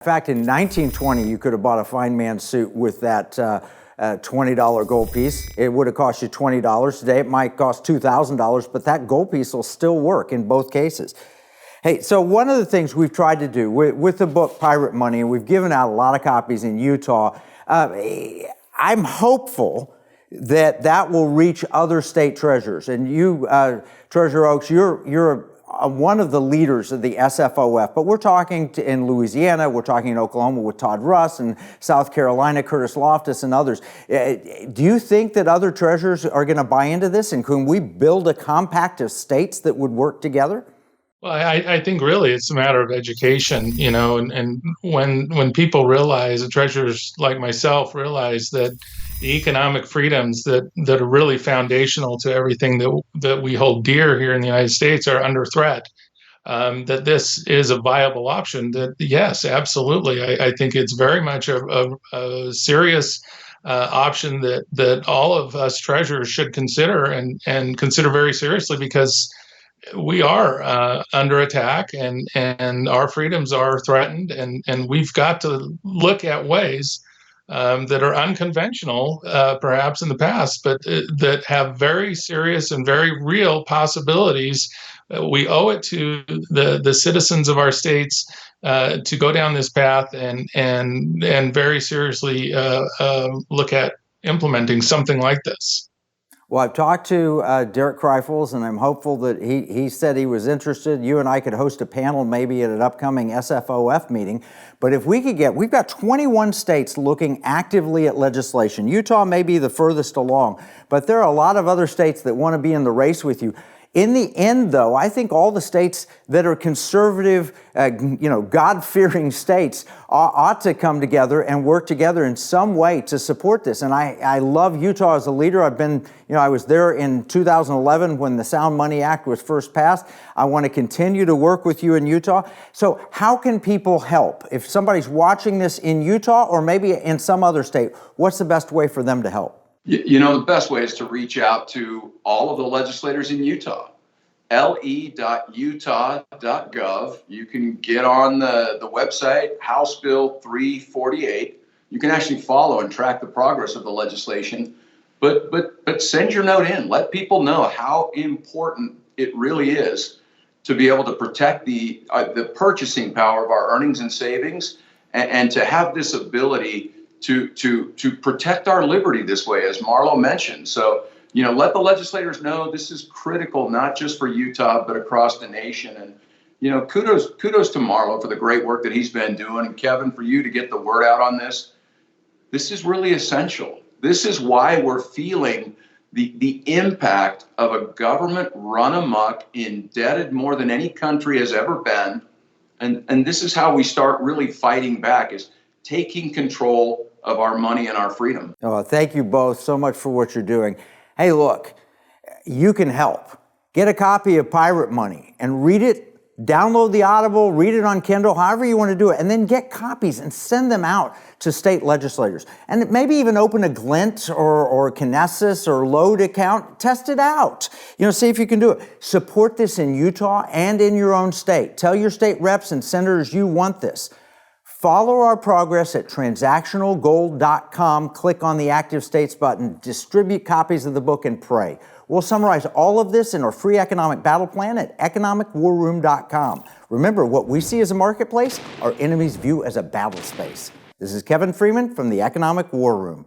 In fact, in 1920, you could have bought a fine man's suit with that $20 gold piece. It would have cost you $20. Today, it might cost $2,000, but that gold piece will still work in both cases. Hey, so one of the things we've tried to do with the book Pirate Money, and we've given out a lot of copies in Utah, I'm hopeful that that will reach other state treasurers. And you, Treasurer Oaks, you're one of the leaders of the SFOF, but we're talking in Louisiana, we're talking in Oklahoma with Todd Russ, and South Carolina, Curtis Loftus, and others. Do you think that other treasurers are going to buy into this, and can we build a compact of states that would work together? Well, I think really it's a matter of education, and when people realize, treasurers like myself realize that the economic freedoms that are really foundational to everything that we hold dear here in the United States are under threat, that this is a viable option, that yes, absolutely. I think it's very much a serious option that all of us treasurers should consider and consider very seriously, because we are under attack and our freedoms are threatened, and we've got to look at ways that are unconventional, perhaps in the past, but that have very serious and very real possibilities. We owe it to the citizens of our states to go down this path and very seriously look at implementing something like this. Well, I've talked to Derek Kreifels, and I'm hopeful that he said he was interested. You and I could host a panel maybe at an upcoming SFOF meeting. But if we could we've got 21 states looking actively at legislation. Utah may be the furthest along, but there are a lot of other states that want to be in the race with you. In the end, though, I think all the states that are conservative, God-fearing states ought to come together and work together in some way to support this. And I love Utah as a leader. I was there in 2011 when the Sound Money Act was first passed. I want to continue to work with you in Utah. So how can people help? If somebody's watching this in Utah or maybe in some other state, what's the best way for them to help? The best way is to reach out to all of the legislators in Utah. le.utah.gov. You can get on the website, House Bill 348. You can actually follow and track the progress of the legislation. But send your note in. Let people know how important it really is to be able to protect the purchasing power of our earnings and savings, and to have this ability to protect our liberty this way, as Marlo mentioned. So, let the legislators know this is critical, not just for Utah, but across the nation. And, kudos to Marlo for the great work that he's been doing. And Kevin, for you to get the word out on this. This is really essential. This is why we're feeling the impact of a government run amok, indebted more than any country has ever been. And this is how we start really fighting back, is taking control of our money and our freedom. Oh, thank you both so much for what you're doing. Hey, look, you can help. Get a copy of Pirate Money and read it. Download the Audible, read it on Kindle, however you want to do it, and then get copies and send them out to state legislators. And maybe even open a Glint or Kinesis or Load account. Test it out. See if you can do it. Support this in Utah and in your own state. Tell your state reps and senators you want this. Follow our progress at transactionalgold.com. Click on the Active States button, distribute copies of the book, and pray. We'll summarize all of this in our free economic battle plan at economicwarroom.com. Remember, what we see as a marketplace, our enemies view as a battle space. This is Kevin Freeman from the Economic War Room.